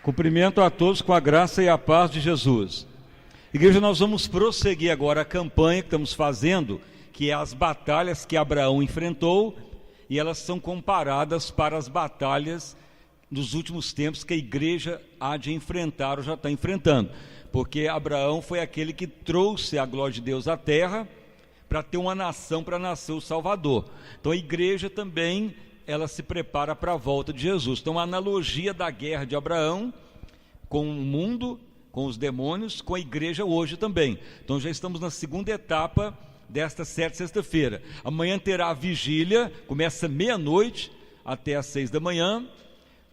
Cumprimento a todos com a graça e a paz de Jesus. Igreja, nós vamos prosseguir agora a campanha que estamos fazendo, que é as batalhas que Abraão enfrentou, e elas são comparadas para as batalhas dos últimos tempos que a igreja há de enfrentar ou já está enfrentando. Porque Abraão foi aquele que trouxe a glória de Deus à terra para ter uma nação, para nascer o Salvador. Então a igreja também, ela se prepara para a volta de Jesus. Então a analogia da guerra de Abraão com o mundo, com os demônios, com a igreja hoje também. Então já estamos na segunda etapa desta sexta-feira. Amanhã terá a vigília, começa meia-noite até às 6 da manhã.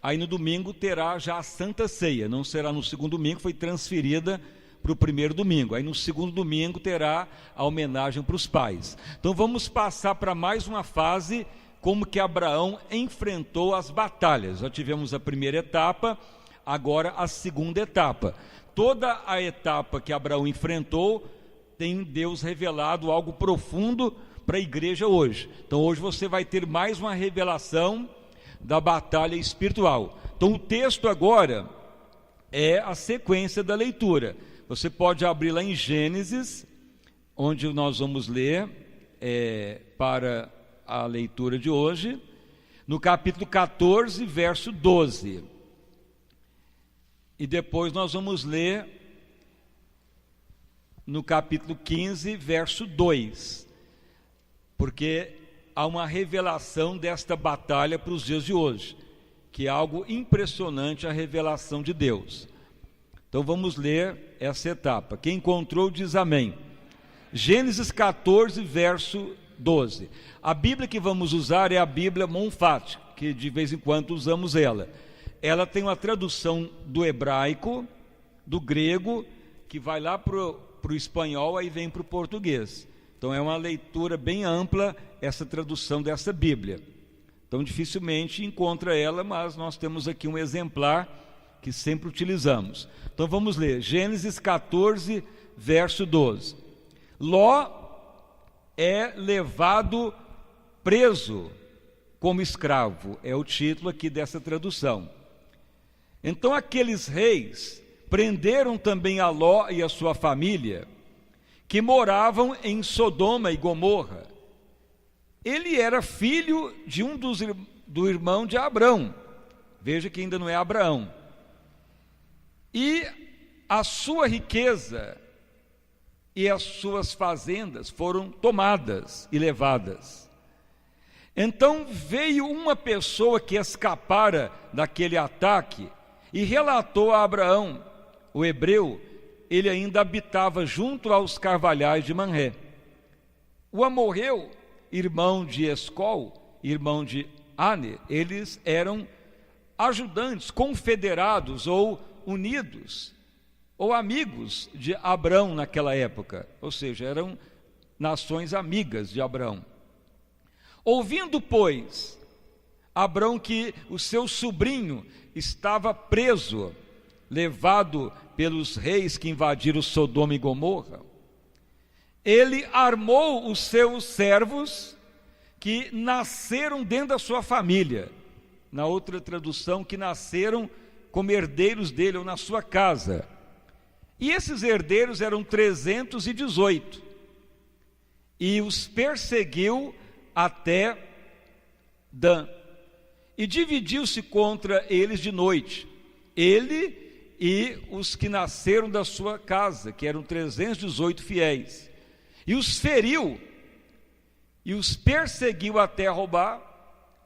Aí no domingo terá já a Santa Ceia. Não será no segundo domingo, foi transferida para o primeiro domingo. Aí no segundo domingo terá a homenagem para os pais. Então vamos passar para mais uma fase, como que Abraão enfrentou as batalhas. Já tivemos a primeira etapa, agora a segunda etapa. Toda a etapa que Abraão enfrentou, tem Deus revelado algo profundo para a igreja hoje. Então hoje você vai ter mais uma revelação da batalha espiritual. Então o texto agora é a sequência da leitura. Você pode abrir lá em Gênesis, onde nós vamos ler para a leitura de hoje, no capítulo 14, verso 12. E depois nós vamos ler no capítulo 15, verso 2. Porque há uma revelação desta batalha para os dias de hoje, que é algo impressionante, a revelação de Deus. Então vamos ler essa etapa. Quem encontrou diz amém. Gênesis 14, verso 12. A Bíblia que vamos usar é a Bíblia Monfat, que de vez em quando usamos ela. Ela tem uma tradução do hebraico, do grego, que vai lá para o espanhol, aí vem para o português. Então é uma leitura bem ampla essa tradução dessa Bíblia. Então dificilmente encontra ela, mas nós temos aqui um exemplar que sempre utilizamos. Então vamos ler, Gênesis 14, verso 12. Ló é levado preso como escravo, é o título aqui dessa tradução. Então aqueles reis prenderam também a Ló e a sua família, que moravam em Sodoma e Gomorra. Ele era filho de do irmão de Abrão. Veja que ainda não é Abraão. E a sua riqueza e as suas fazendas foram tomadas e levadas. Então veio uma pessoa que escapara daquele ataque e relatou a Abraão, o hebreu. Ele ainda habitava junto aos carvalhais de Manré. O amorreu, irmão de Escol, irmão de Aner, eles eram ajudantes, confederados ou unidos, ou amigos de Abrão naquela época, ou seja, eram nações amigas de Abrão. Ouvindo, pois, Abrão que o seu sobrinho estava preso, levado pelos reis que invadiram Sodoma e Gomorra, ele armou os seus servos que nasceram dentro da sua família. Na outra tradução, que nasceram como herdeiros dele ou na sua casa. E esses herdeiros eram 318. E os perseguiu até Dan. E dividiu-se contra eles de noite. Ele e os que nasceram da sua casa, que eram 318 fiéis, e os feriu, e os perseguiu até Robá,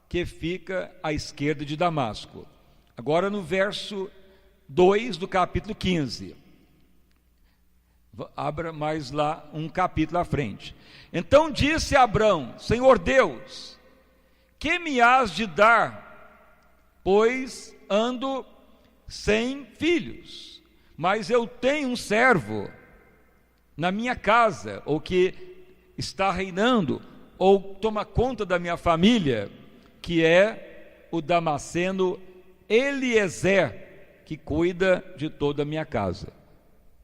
que fica à esquerda de Damasco. Agora no verso 2 do capítulo 15, abra mais lá um capítulo à frente. Então disse Abrão: Senhor Deus, que me hás de dar, pois ando sem filhos, mas eu tenho um servo na minha casa, ou que está reinando, ou toma conta da minha família, que é o Damasceno Eliezer, que cuida de toda a minha casa.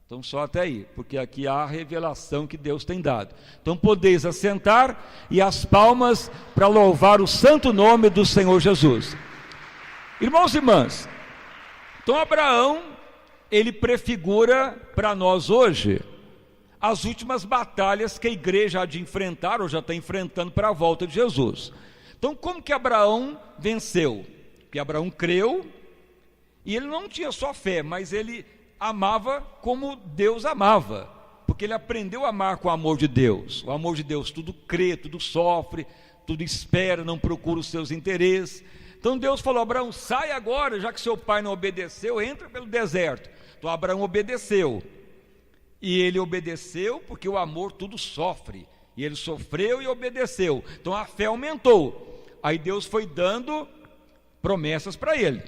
Então só até aí, porque aqui há a revelação que Deus tem dado. Então podeis assentar e as palmas para louvar o santo nome do Senhor Jesus. Irmãos e irmãs, Então Abraão, ele prefigura para nós hoje as últimas batalhas que a igreja há de enfrentar, ou já está enfrentando para a volta de Jesus. Então como que Abraão venceu? Porque Abraão creu, e ele não tinha só fé, mas ele amava como Deus amava, porque ele aprendeu a amar com o amor de Deus. O amor de Deus tudo crê, tudo sofre, tudo espera, não procura os seus interesses. Então Deus falou: Abraão, sai agora, já que seu pai não obedeceu, entra pelo deserto. Então Abraão obedeceu, e ele obedeceu porque o amor tudo sofre, e ele sofreu e obedeceu. Então a fé aumentou. Aí Deus foi dando promessas para ele,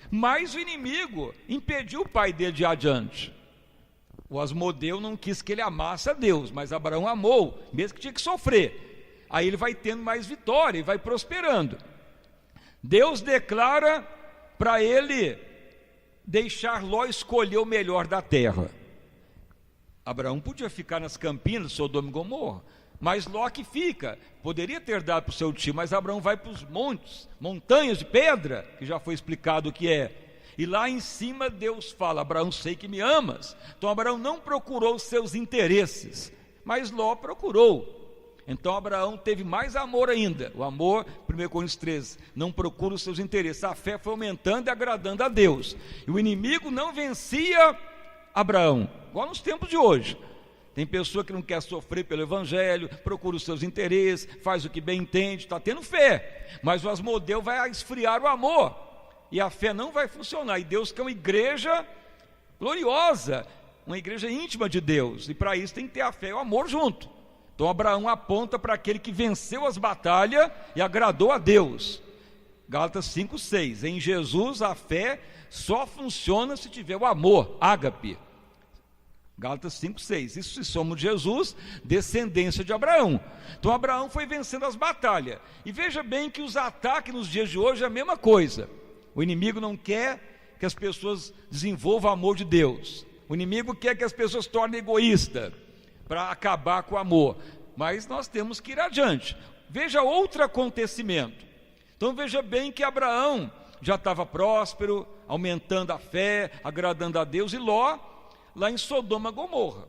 mas o inimigo impediu o pai dele de ir adiante. O Asmodeu não quis que ele amasse a Deus, mas Abraão amou, mesmo que tinha que sofrer. Aí ele vai tendo mais vitória e vai prosperando. Deus declara para ele deixar Ló escolher o melhor da terra. Abraão podia ficar nas campinas de Sodoma e Gomorra, mas Ló que fica, poderia ter dado para o seu tio, mas Abraão vai para os montes, montanhas de pedra, que já foi explicado o que é. E lá em cima Deus fala: Abraão, sei que me amas. Então Abraão não procurou os seus interesses, mas Ló procurou. Então Abraão teve mais amor ainda. O amor, 1 Coríntios 13, não procura os seus interesses. A fé foi aumentando e agradando a Deus. E o inimigo não vencia Abraão, igual nos tempos de hoje. Tem pessoa que não quer sofrer pelo evangelho, procura os seus interesses, faz o que bem entende, está tendo fé, mas o Asmodeu vai esfriar o amor, e a fé não vai funcionar. E Deus quer uma igreja gloriosa, uma igreja íntima de Deus, e para isso tem que ter a fé e o amor junto. Então Abraão aponta para aquele que venceu as batalhas e agradou a Deus. Gálatas 5:6, em Jesus a fé só funciona se tiver o amor, ágape. Gálatas 5:6, isso se somos de Jesus, descendência de Abraão. Então Abraão foi vencendo as batalhas. E veja bem que os ataques nos dias de hoje é a mesma coisa. O inimigo não quer que as pessoas desenvolvam o amor de Deus. O inimigo quer que as pessoas se tornem egoístas, para acabar com o amor. Mas nós temos que ir adiante. Veja outro acontecimento. Então veja bem que Abraão já estava próspero, aumentando a fé, agradando a Deus, e Ló, lá em Sodoma e Gomorra,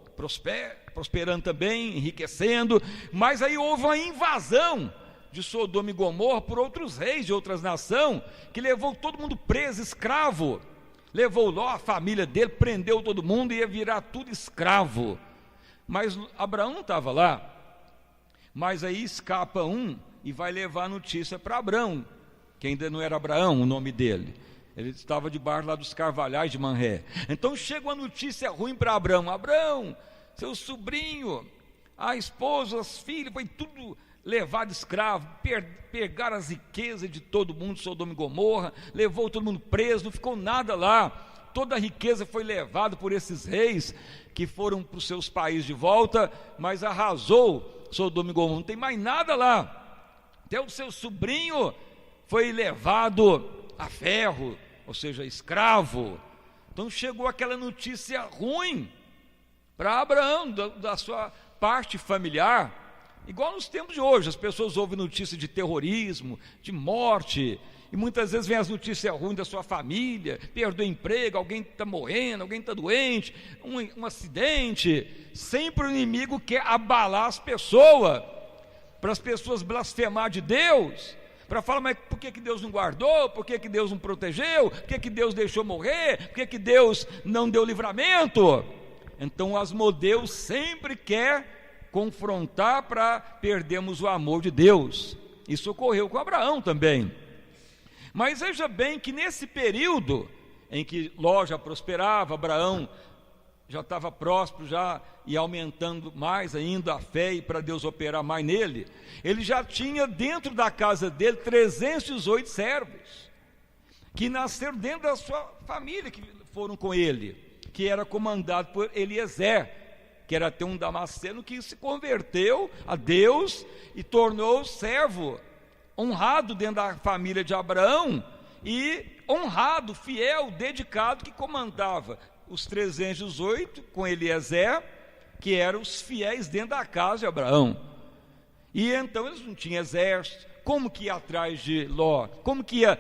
prosperando também, enriquecendo. Mas aí houve uma invasão de Sodoma e Gomorra por outros reis de outras nações, que levou todo mundo preso, escravo. Levou Ló, a família dele, prendeu todo mundo e ia virar tudo escravo. Mas Abraão não estava lá. Mas aí escapa um e vai levar a notícia para Abrão, que ainda não era Abraão o nome dele. Ele estava debaixo lá dos carvalhais de Manré. Então chega uma notícia ruim para Abrão: Abrão, seu sobrinho, a esposa, os filhos, foi tudo levado escravo, pegaram as riquezas de todo mundo, Sodoma e Gomorra, levou todo mundo preso, não ficou nada lá. Toda a riqueza foi levada por esses reis que foram para os seus países de volta, mas arrasou Sodoma e Gomorra, não tem mais nada lá. Até o seu sobrinho foi levado a ferro, ou seja, escravo. Então chegou aquela notícia ruim para Abraão, da sua parte familiar. Igual nos tempos de hoje, as pessoas ouvem notícias de terrorismo, de morte, e muitas vezes vem as notícias ruins da sua família, perdeu o emprego, alguém está morrendo, alguém está doente, um acidente. Sempre o inimigo quer abalar as pessoas, para as pessoas blasfemar de Deus, para falar: mas por que Deus não guardou? Por que Deus não protegeu? Por que Deus deixou morrer? Por que Deus não deu livramento? Então o Asmodeu sempre quer confrontar para perdermos o amor de Deus. Isso ocorreu com Abraão também. Mas veja bem que nesse período em que Ló já prosperava, Abraão já estava próspero, já e aumentando mais ainda a fé e para Deus operar mais nele, ele já tinha dentro da casa dele 318 servos, que nasceram dentro da sua família, que foram com ele, que era comandado por Eliezer, que era até um damasceno que se converteu a Deus e tornou servo honrado dentro da família de Abraão, e honrado, fiel, dedicado, que comandava os 318 com Eliezer, que eram os fiéis dentro da casa de Abraão. E então eles não tinham exército. Como que ia atrás de Ló? Como que ia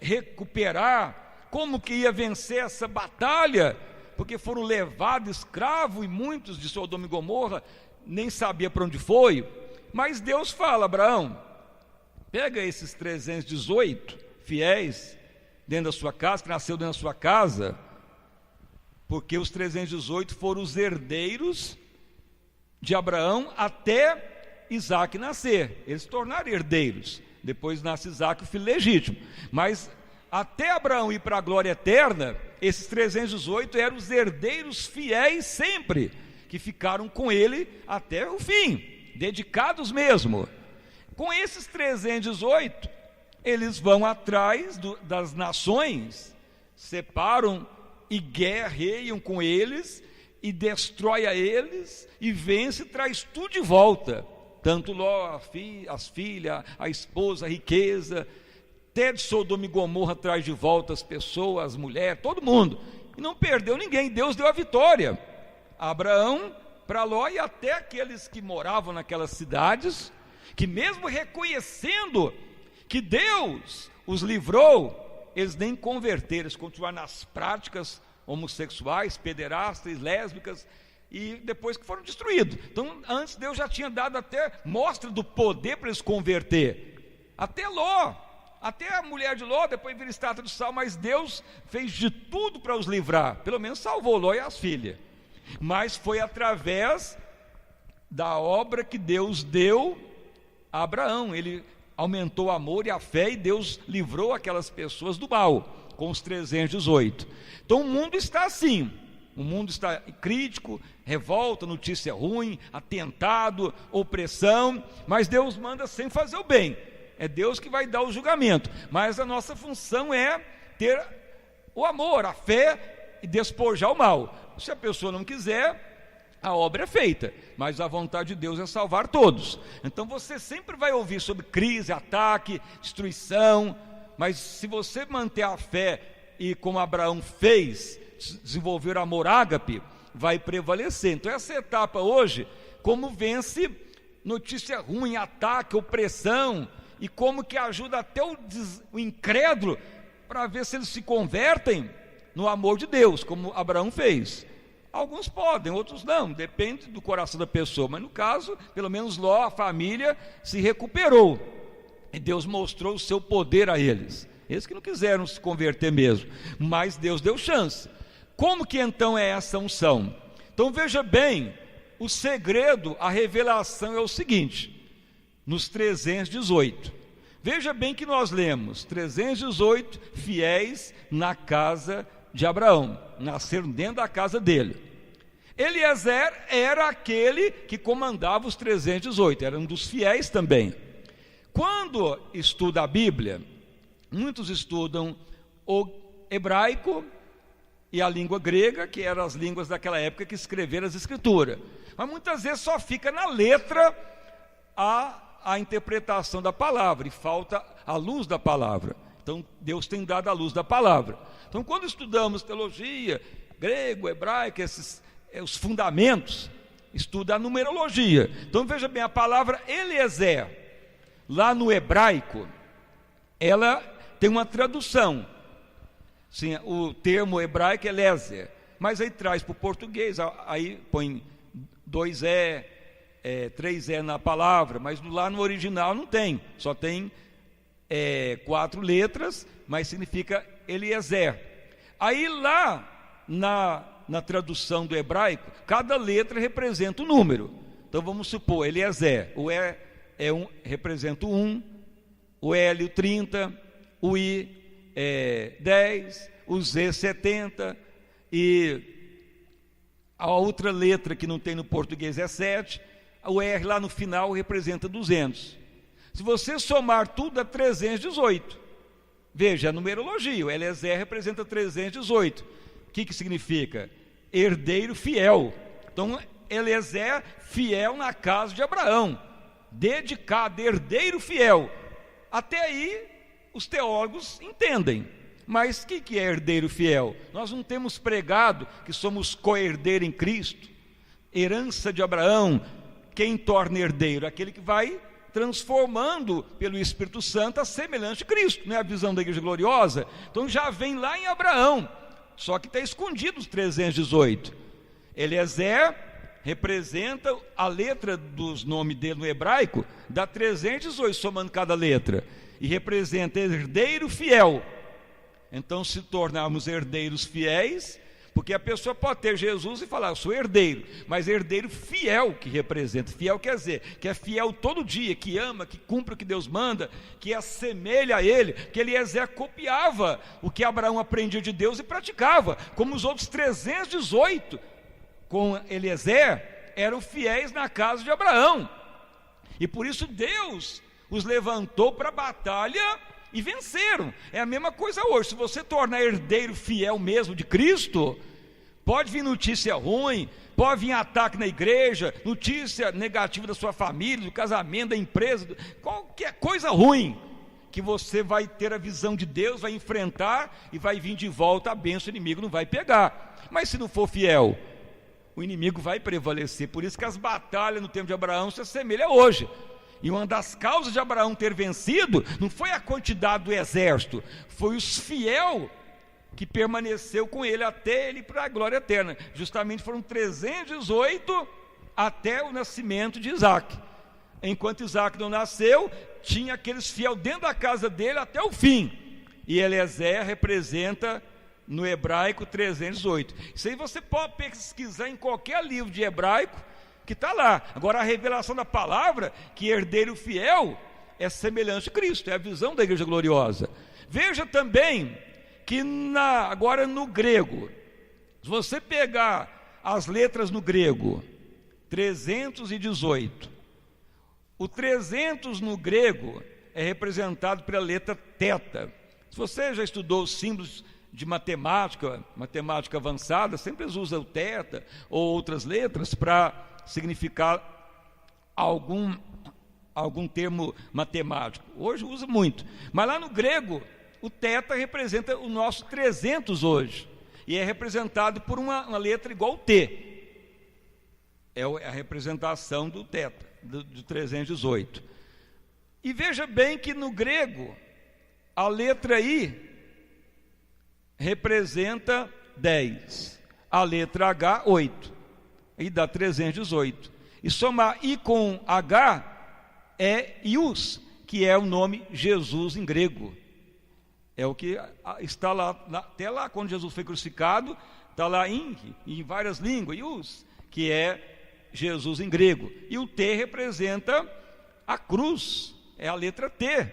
recuperar como que ia vencer essa batalha, porque foram levados escravos, e muitos de Sodoma e Gomorra nem sabia para onde foi. Mas Deus fala: Abraão, pega esses 318 fiéis dentro da sua casa, que nasceu dentro da sua casa, porque os 318 foram os herdeiros de Abraão até Isaac nascer. Eles se tornaram herdeiros. Depois nasce Isaac, o filho legítimo. Mas até Abraão ir para a glória eterna, esses 318 eram os herdeiros fiéis sempre, que ficaram com ele até o fim, dedicados mesmo. Com esses 318, eles vão atrás das nações, separam e guerreiam com eles, e destrói a eles, e vence e traz tudo de volta. Tanto Ló, as filhas, a esposa, a riqueza, até de Sodoma e Gomorra traz de volta as pessoas, as mulheres, todo mundo. E não perdeu ninguém, Deus deu a vitória. Abraão, para Ló e até aqueles que moravam naquelas cidades, que mesmo reconhecendo que Deus os livrou, eles nem converteram, eles continuaram nas práticas homossexuais, pederastas, lésbicas, e depois que foram destruídos. Então, antes Deus já tinha dado até mostra do poder para eles converter. Até Ló, até a mulher de Ló, depois vira estátua de sal, mas Deus fez de tudo para os livrar. Pelo menos salvou Ló e as filhas. Mas foi através da obra que Deus deu a Abraão. Ele aumentou o amor e a fé, e Deus livrou aquelas pessoas do mal, com os 318. Então o mundo está assim, o mundo está crítico, revolta, notícia ruim, atentado, opressão, mas Deus manda sem fazer o bem. É Deus que vai dar o julgamento, mas a nossa função é ter o amor, a fé e despojar o mal. Se a pessoa não quiser, a obra é feita, mas a vontade de Deus é salvar todos. Então você sempre vai ouvir sobre crise, ataque, destruição, mas se você manter a fé e, como Abraão fez, desenvolver amor ágape, vai prevalecer. Então essa etapa hoje, como vence notícia ruim, ataque, opressão, e como que ajuda até o incrédulo, para ver se eles se convertem no amor de Deus, como Abraão fez. Alguns podem, outros não, depende do coração da pessoa, mas no caso, pelo menos Ló, a família, se recuperou, e Deus mostrou o seu poder a eles. Eles que não quiseram se converter mesmo, mas Deus deu chance. Como que então é essa unção? Então veja bem, o segredo, a revelação é o seguinte: nos 318, veja bem que nós lemos 318 fiéis na casa de Abraão, nasceram dentro da casa dele. Eliezer era aquele que comandava os 318, era um dos fiéis também. Quando estuda a Bíblia, muitos estudam o hebraico e a língua grega, que eram as línguas daquela época que escreveram as escrituras, mas muitas vezes só fica na letra a interpretação da palavra, e falta a luz da palavra. Então Deus tem dado a luz da palavra. Então quando estudamos teologia, grego, hebraico, os fundamentos, estuda a numerologia. Então veja bem, a palavra Eliezer, lá no hebraico, ela tem uma tradução. Sim, o termo hebraico é Eliezer, mas aí traz para o português, aí põe 2E, 3E na palavra, mas lá no original não tem, só tem 4 letras, mas significa Eliezer. Aí lá na tradução do hebraico, cada letra representa um número. Então vamos supor, Eliezer, o E representa o 1, o L o 30, o I 10, o Z 70, e a outra letra que não tem no português é 7, o R lá no final representa 200. Se você somar tudo, dá 318. Veja, a numerologia, o Eliezer representa 318. O que significa? Herdeiro fiel. Então, Eliezer, fiel na casa de Abraão, dedicado, herdeiro fiel. Até aí, os teólogos entendem. Mas o que é herdeiro fiel? Nós não temos pregado que somos co-herdeiro em Cristo, herança de Abraão. Quem torna herdeiro? Aquele que vai transformando pelo Espírito Santo a semelhança de Cristo, não é a visão da igreja gloriosa? Então já vem lá em Abraão, só que está escondido os 318. Eliezer representa a letra dos nomes dele no hebraico, dá 318 somando cada letra, e representa herdeiro fiel. Então, se tornarmos herdeiros fiéis, porque a pessoa pode ter Jesus e falar, eu sou herdeiro, mas herdeiro fiel que representa. Fiel quer dizer que é fiel todo dia, que ama, que cumpre o que Deus manda, que assemelha a ele, que Eliezer copiava o que Abraão aprendia de Deus e praticava, como os outros 318 com Eliezer eram fiéis na casa de Abraão, e por isso Deus os levantou para a batalha e venceram. É a mesma coisa hoje. Se você tornar herdeiro fiel mesmo de Cristo, pode vir notícia ruim, pode vir ataque na igreja, notícia negativa da sua família, do casamento, da empresa, qualquer coisa ruim, que você vai ter a visão de Deus, vai enfrentar e vai vir de volta a bênção, o inimigo não vai pegar. Mas se não for fiel, o inimigo vai prevalecer. Por isso que as batalhas no tempo de Abraão se assemelham hoje. E uma das causas de Abraão ter vencido não foi a quantidade do exército, foi os fiel que permaneceu com ele até ele para a glória eterna. Justamente foram 318 até o nascimento de Isaac. Enquanto Isaac não nasceu, tinha aqueles fiel dentro da casa dele até o fim. E Eliezer representa no hebraico 318. Isso aí você pode pesquisar em qualquer livro de hebraico, que está lá. Agora a revelação da palavra, que herdeiro fiel é semelhante a Cristo, é a visão da igreja gloriosa. Veja também que agora no grego, se você pegar as letras no grego, 318, o 300 no grego é representado pela letra teta. Se você já estudou os símbolos de matemática avançada, sempre eles usam o teta ou outras letras para significar algum termo matemático. Hoje usa muito, mas lá no grego o teta representa o nosso 300 hoje, e é representado por uma letra igual ao T. É a representação do teta, do 318. E veja bem que no grego a letra I representa 10, a letra H 8, e dá 318. E somar I com H é Ius, que é o nome Jesus em grego. É o que está lá, até lá quando Jesus foi crucificado, está lá em várias línguas, Ius, que é Jesus em grego. E o T representa a cruz, é a letra T.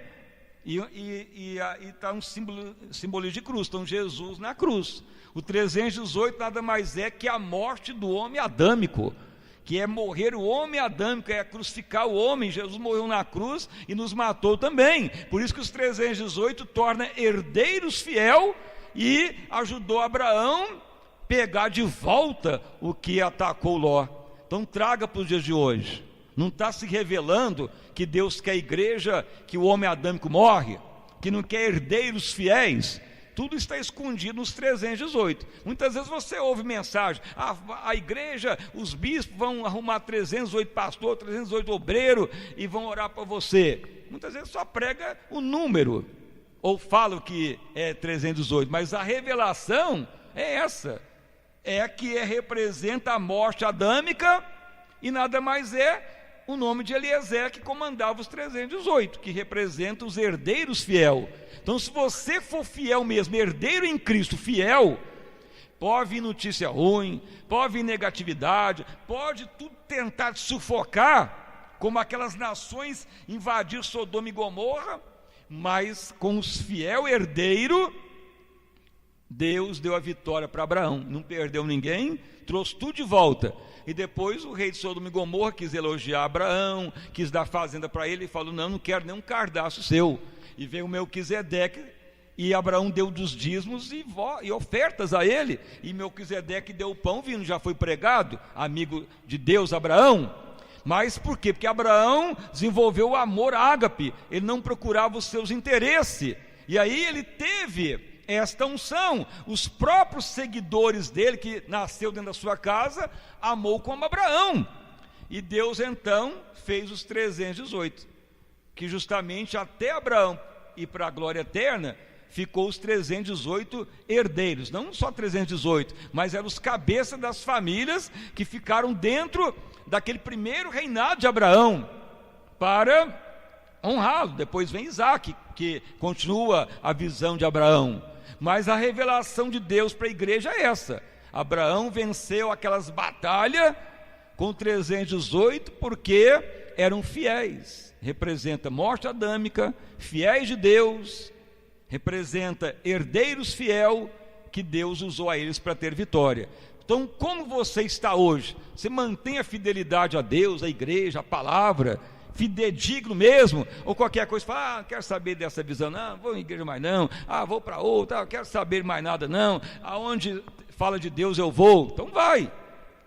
E está um simbolismo de cruz, então Jesus na cruz. O 318 nada mais é que a morte do homem adâmico, que é morrer o homem adâmico, é crucificar o homem. Jesus morreu na cruz e nos matou também. Por isso que os 318 torna herdeiros fiel e ajudou Abraão pegar de volta o que atacou Ló. Então traga para os dias de hoje. Não está se revelando que Deus quer a igreja, que o homem adâmico morre, que não quer herdeiros fiéis. Tudo está escondido nos 318. Muitas vezes você ouve mensagem, a igreja, os bispos vão arrumar 318 pastores, 318 obreiros e vão orar para você. Muitas vezes só prega o número, ou fala que é 318, mas a revelação é essa, é a que representa a morte adâmica, e nada mais é o nome de Eliezer, que comandava os 318, que representa os herdeiros fiel. Então, se você for fiel mesmo, herdeiro em Cristo, fiel, pode vir notícia ruim, pode vir negatividade, pode tudo tentar te sufocar, como aquelas nações invadir Sodoma e Gomorra, mas com os fiel herdeiro, Deus deu a vitória para Abraão, não perdeu ninguém, trouxe tudo de volta. E depois o rei de Sodoma e Gomorra quis elogiar Abraão, quis dar fazenda para ele, e falou, não quero nem um cardaço seu. E veio o Melquisedeque, e Abraão deu dos dízimos e ofertas a ele, e Melquisedeque deu o pão, vindo, já foi pregado, amigo de Deus, Abraão. Mas por quê? Porque Abraão desenvolveu o amor ágape, ele não procurava os seus interesses, e aí ele teve esta unção. Os próprios seguidores dele, que nasceu dentro da sua casa, amou como Abraão, e Deus então fez os 318. que justamente até Abraão ir para a glória eterna, ficou os 318 herdeiros, não só 318, mas eram os cabeças das famílias que ficaram dentro daquele primeiro reinado de Abraão, para honrá-lo. Depois vem Isaac, que continua a visão de Abraão, mas a revelação de Deus para a igreja é essa: Abraão venceu aquelas batalhas com 318, porque eram fiéis, representa morte adâmica, fiéis de Deus, representa herdeiros fiel, que Deus usou a eles para ter vitória. Então, como você está hoje? Você mantém a fidelidade a Deus, a igreja, a palavra, fidedigno mesmo? Ou qualquer coisa, fala, não quero saber dessa visão, não vou em igreja mais não, vou para outra, não quero saber mais nada não, aonde fala de Deus eu vou. Então vai,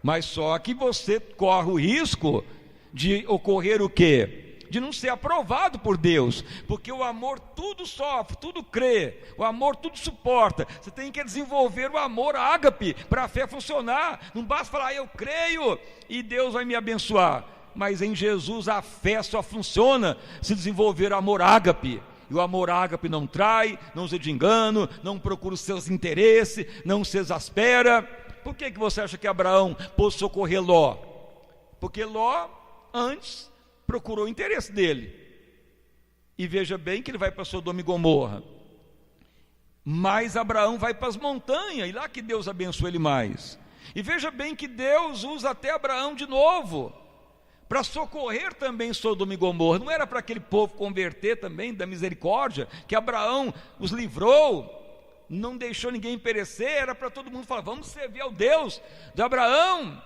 mas só que você corre o risco de ocorrer o quê? De não ser aprovado por Deus, porque o amor tudo sofre, tudo crê, o amor tudo suporta. Você tem que desenvolver o amor ágape para a fé funcionar. Não basta falar eu creio e Deus vai me abençoar, mas em Jesus a fé só funciona se desenvolver o amor ágape. E o amor ágape não trai, não usa de engano, não procura os seus interesses, não se exaspera. Por que você acha que Abraão pôde socorrer Ló? Porque Ló antes procurou o interesse dele, e veja bem que ele vai para Sodoma e Gomorra, mas Abraão vai para as montanhas, e lá que Deus abençoa ele mais. E veja bem que Deus usa até Abraão de novo, para socorrer também Sodoma e Gomorra. Não era para aquele povo converter também da misericórdia, que Abraão os livrou, não deixou ninguém perecer, era para todo mundo falar, vamos servir ao Deus de Abraão.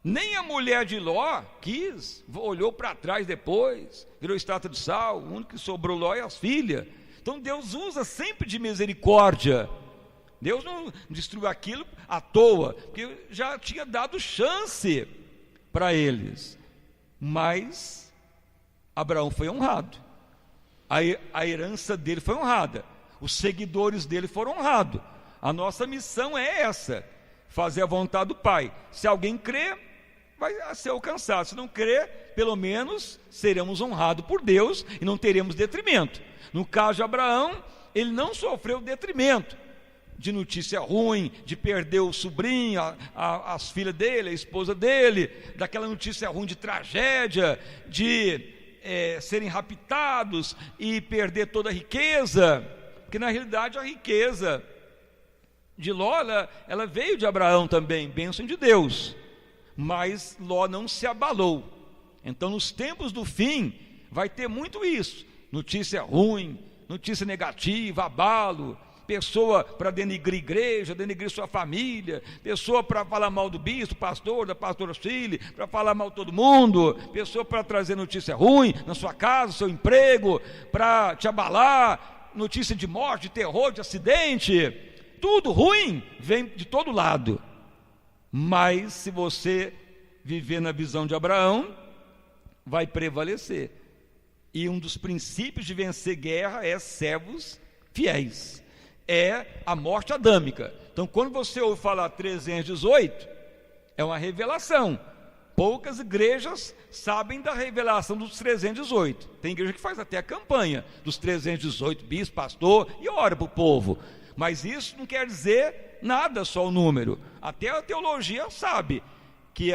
Nem a mulher de Ló quis, olhou para trás depois, virou estátua de sal. O único que sobrou Ló é as filhas. Então Deus usa sempre de misericórdia. Deus não destruiu aquilo à toa, porque já tinha dado chance para eles. Mas Abraão foi honrado, a herança dele foi honrada, os seguidores dele foram honrados. A nossa missão é essa, fazer a vontade do Pai. Se alguém crê, vai ser alcançado. Se não crer, pelo menos seremos honrados por Deus e não teremos detrimento. No caso de Abraão, ele não sofreu detrimento de notícia ruim, de perder o sobrinho, as filhas dele, a esposa dele, daquela notícia ruim de tragédia, de serem raptados e perder toda a riqueza, porque na realidade a riqueza de Ló, ela veio de Abraão também, bênção de Deus. Mas Ló não se abalou. Então nos tempos do fim vai ter muito isso, notícia ruim, notícia negativa, abalo, pessoa para denigrir igreja, denigrir sua família, pessoa para falar mal do bispo, pastor, da pastora Chile, para falar mal de todo mundo, pessoa para trazer notícia ruim na sua casa, seu emprego, para te abalar, notícia de morte, de terror, de acidente, tudo ruim vem de todo lado. Mas se você viver na visão de Abraão, vai prevalecer. E um dos princípios de vencer guerra é servos fiéis, é a morte adâmica. Então quando você ouve falar 318, é uma revelação. Poucas igrejas sabem da revelação dos 318. Tem igreja que faz até a campanha dos 318, bispo, pastor, e ora para o povo. Mas isso não quer dizer nada, só o número. Até a teologia sabe que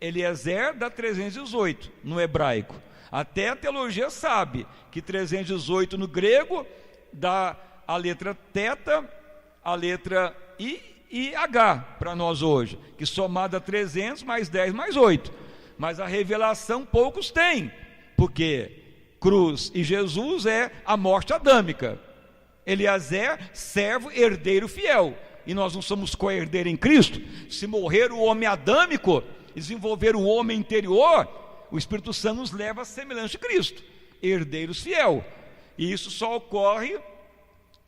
Eliezer dá 318 no hebraico. Até a teologia sabe que 318 no grego dá a letra teta, a letra I e H para nós hoje, que somada a 300 mais 10 mais 8. Mas a revelação poucos têm, porque cruz e Jesus é a morte adâmica. Eliezer, servo, herdeiro fiel. E nós não somos co-herdeiro em Cristo. Se morrer o homem adâmico, desenvolver o homem interior, o Espírito Santo nos leva a semelhança de Cristo, herdeiros fiel. E isso só ocorre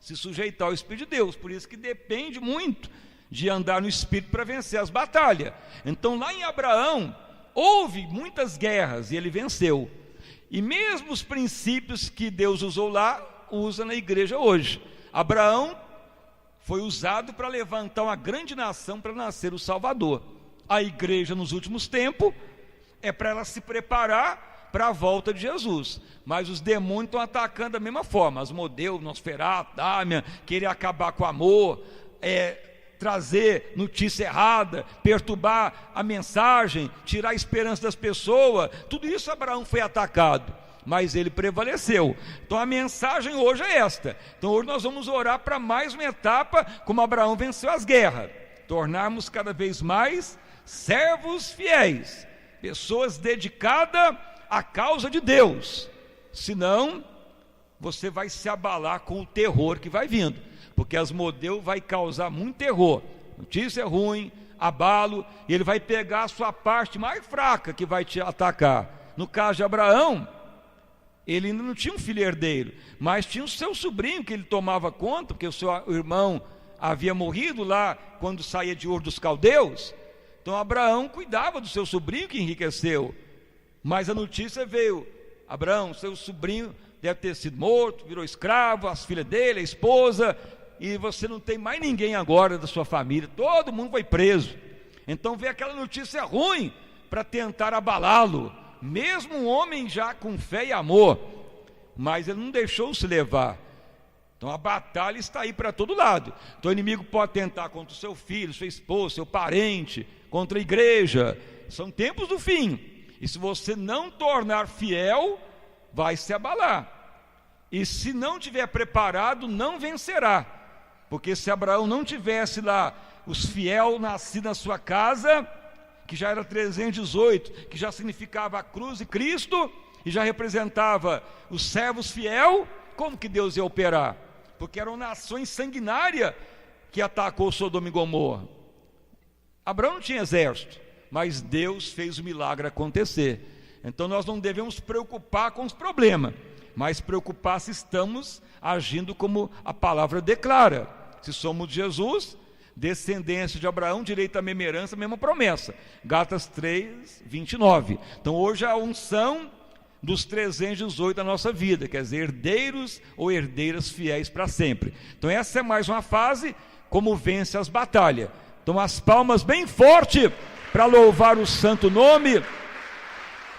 se sujeitar ao Espírito de Deus. Por isso que depende muito de andar no Espírito para vencer as batalhas. Então lá em Abraão houve muitas guerras e ele venceu. E mesmo os princípios que Deus usou lá, usa na igreja hoje. Abraão foi usado para levantar uma grande nação, para nascer o Salvador. A igreja nos últimos tempos é para ela se preparar para a volta de Jesus. Mas os demônios estão atacando da mesma forma. Asmodeu, Nosferatu, Damian, querer acabar com o amor, trazer notícia errada, perturbar a mensagem, tirar a esperança das pessoas. Tudo isso Abraão foi atacado, mas ele prevaleceu. Então a mensagem hoje é esta. Então hoje nós vamos orar para mais uma etapa, como Abraão venceu as guerras, tornarmos cada vez mais servos fiéis, pessoas dedicadas à causa de Deus. Senão você vai se abalar com o terror que vai vindo, porque Asmodeu vai causar muito terror, notícia ruim, abalo, e ele vai pegar a sua parte mais fraca que vai te atacar. No caso de Abraão, ele ainda não tinha um filho herdeiro, mas tinha o seu sobrinho que ele tomava conta, porque o seu irmão havia morrido lá quando saía de Ur dos Caldeus. Então Abraão cuidava do seu sobrinho que enriqueceu, mas a notícia veio: Abraão, seu sobrinho deve ter sido morto, virou escravo, as filhas dele, a esposa, e você não tem mais ninguém agora da sua família, todo mundo foi preso. Então veio aquela notícia ruim para tentar abalá-lo, mesmo um homem já com fé e amor, mas ele não deixou se levar. Então a batalha está aí para todo lado. Então o inimigo pode tentar contra o seu filho, sua esposa, seu parente, contra a igreja. São tempos do fim, e se você não tornar fiel, vai se abalar, e se não tiver preparado, não vencerá. Porque se Abraão não tivesse lá os fiel nascidos na sua casa, que já era 318, que já significava a cruz e Cristo, e já representava os servos fiel, como que Deus ia operar? Porque eram nações sanguinárias que atacou Sodoma e Gomorra. Abraão não tinha exército, mas Deus fez o milagre acontecer. Então nós não devemos preocupar com os problemas, mas preocupar se estamos agindo como a palavra declara. Se somos de Jesus, descendência de Abraão, direito à mesma herança, a mesma promessa. Gálatas 3, 29. Então hoje a unção dos 318 da nossa vida, quer dizer, herdeiros ou herdeiras fiéis para sempre. Então essa é mais uma fase, como vence as batalhas. Então as palmas bem forte para louvar o santo nome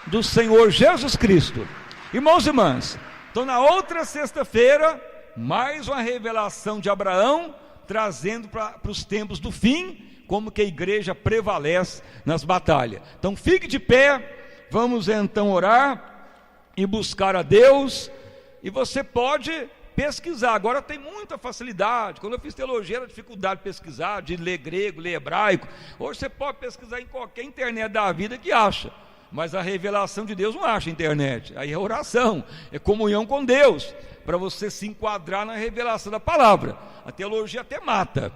do Senhor Jesus Cristo. Irmãos e irmãs, então na outra sexta-feira, mais uma revelação de Abraão, trazendo para os tempos do fim, como que a igreja prevalece nas batalhas. Então fique de pé, vamos então orar e buscar a Deus. E você pode pesquisar, agora tem muita facilidade. Quando eu fiz teologia era dificuldade de pesquisar, de ler grego, ler hebraico. Hoje você pode pesquisar em qualquer internet da vida que acha. Mas a revelação de Deus não acha internet. Aí é oração, é comunhão com Deus, para você se enquadrar na revelação da palavra. A teologia até mata,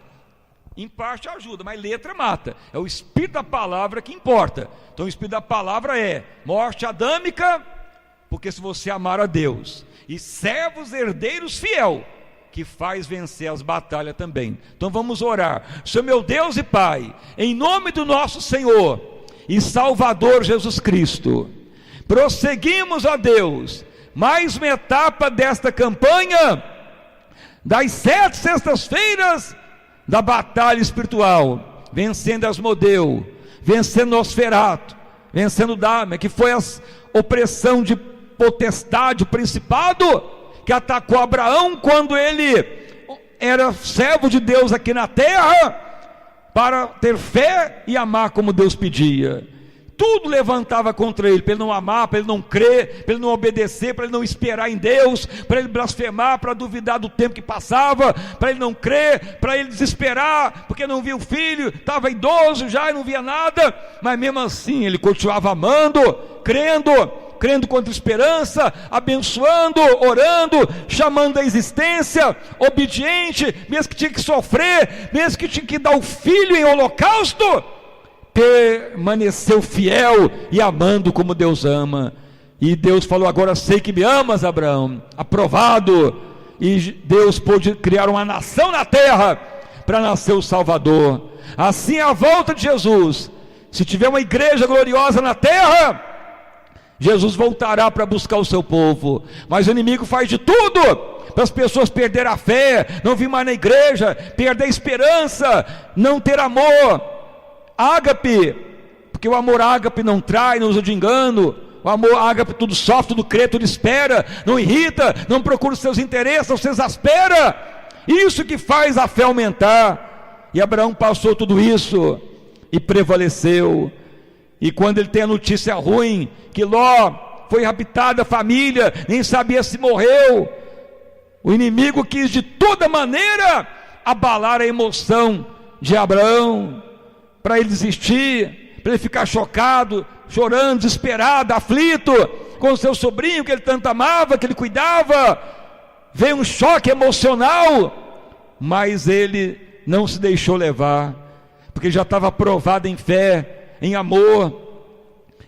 em parte ajuda, mas letra mata. É o espírito da palavra que importa. Então o espírito da palavra é morte adâmica, porque se você amar a Deus, e servos herdeiros fiel, que faz vencer as batalhas também. Então vamos orar. Senhor meu Deus e Pai, em nome do nosso Senhor e Salvador Jesus Cristo, prosseguimos, ó Deus, mais uma etapa desta campanha, das 7 sextas-feiras da batalha espiritual, vencendo Asmodeu, vencendo Nosferatu, vencendo Damian, que foi a opressão de potestade, o principado, que atacou Abraão quando ele era servo de Deus aqui na terra, para ter fé e amar como Deus pedia. Tudo levantava contra ele, para ele não amar, para ele não crer, para ele não obedecer, para ele não esperar em Deus, para ele blasfemar, para duvidar do tempo que passava, para ele não crer, para ele desesperar, porque não via o filho, estava idoso já e não via nada, mas mesmo assim ele continuava amando, crendo contra esperança, abençoando, orando, chamando a existência, obediente, mesmo que tinha que sofrer, mesmo que tinha que dar o filho em holocausto, permaneceu fiel e amando como Deus ama. E Deus falou: agora sei que me amas, Abraão. Aprovado. E Deus pôde criar uma nação na terra para nascer o Salvador. Assim é a volta de Jesus. Se tiver uma igreja gloriosa na terra, Jesus voltará para buscar o seu povo. Mas o inimigo faz de tudo para as pessoas perderem a fé, não vir mais na igreja, perder a esperança, não ter amor ágape, porque o amor ágape não trai, não usa de engano. O amor ágape tudo sofre, tudo crê, tudo espera, não irrita, não procura os seus interesses, não se exaspera. Isso que faz a fé aumentar. E Abraão passou tudo isso e prevaleceu. E quando ele tem a notícia ruim, que Ló foi raptado, a família nem sabia se morreu, o inimigo quis de toda maneira abalar a emoção de Abraão, para ele desistir, para ele ficar chocado, chorando, desesperado, aflito, com o seu sobrinho que ele tanto amava, que ele cuidava. Veio um choque emocional, mas ele não se deixou levar, porque já estava provado em fé, em amor,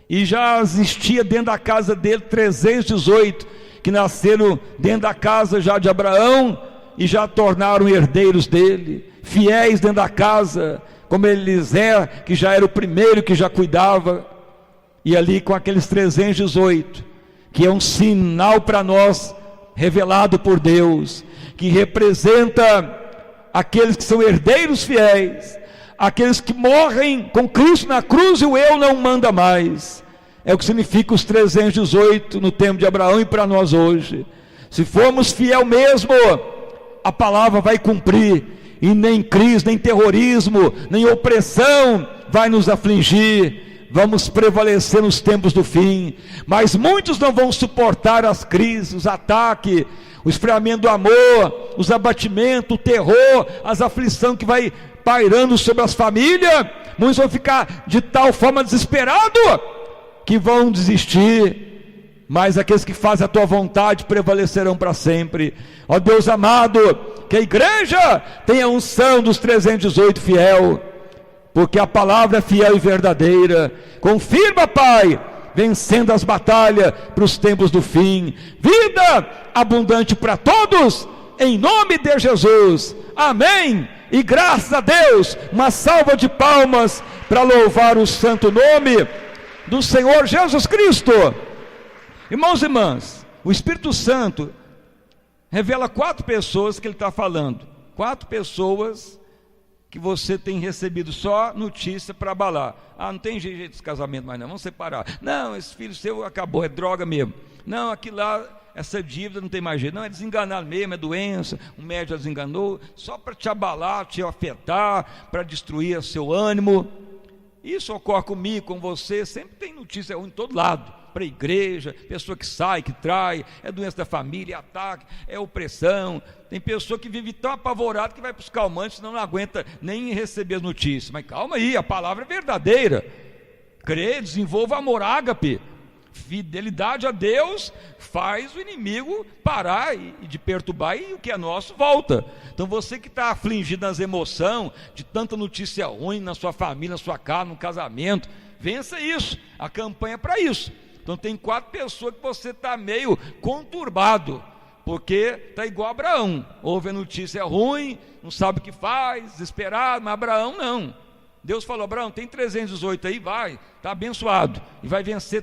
e já existia dentro da casa dele 318 que nasceram dentro da casa já de Abraão e já tornaram herdeiros dele, fiéis dentro da casa, como Eliezer, que já era o primeiro que já cuidava. E ali com aqueles 318, que é um sinal para nós, revelado por Deus, que representa aqueles que são herdeiros fiéis, aqueles que morrem com Cristo na cruz e o eu não manda mais. É o que significa os 318 no tempo de Abraão e para nós hoje. Se formos fiel mesmo, a palavra vai cumprir, e nem crise, nem terrorismo, nem opressão vai nos afligir. Vamos prevalecer nos tempos do fim, mas muitos não vão suportar as crises, os ataques, o esfriamento do amor, os abatimentos, o terror, as aflições que vai pairando sobre as famílias. Muitos vão ficar de tal forma desesperados que vão desistir, mas aqueles que fazem a tua vontade prevalecerão para sempre. Ó Deus amado, que a igreja tenha a unção dos 318 fiel, porque a palavra é fiel e verdadeira. Confirma, Pai, vencendo as batalhas para os tempos do fim. Vida abundante para todos, em nome de Jesus, amém. E graças a Deus, uma salva de palmas para louvar o santo nome do Senhor Jesus Cristo. Irmãos e irmãs, o Espírito Santo revela 4 pessoas que ele está falando, 4 pessoas que você tem recebido só notícia para abalar. Não tem jeito desse casamento mais não, vamos separar. Não, esse filho seu acabou, é droga mesmo. Não, aquilo lá, essa dívida não tem mais jeito. Não, é desenganar mesmo, é doença, o médico já desenganou, só para te abalar, te afetar, para destruir o seu ânimo. Isso ocorre comigo, com você, sempre tem notícia ruim em todo lado, para a igreja, pessoa que sai, que trai, é doença da família, é ataque, é opressão. Tem pessoa que vive tão apavorada que vai para os calmantes, senão não aguenta nem receber as notícias. Mas calma aí, a palavra é verdadeira. Crê, desenvolva amor ágape, fidelidade a Deus faz o inimigo parar e de perturbar, e o que é nosso volta. Então você que está afligido nas emoções, de tanta notícia ruim na sua família, na sua casa, no casamento, vença isso, a campanha é para isso. Então tem 4 pessoas que você está meio conturbado, porque está igual Abraão, ouve a notícia ruim, não sabe o que faz, desesperado, mas Abraão não. Deus falou: Abraão, tem 318 aí, vai, está abençoado, e vai vencer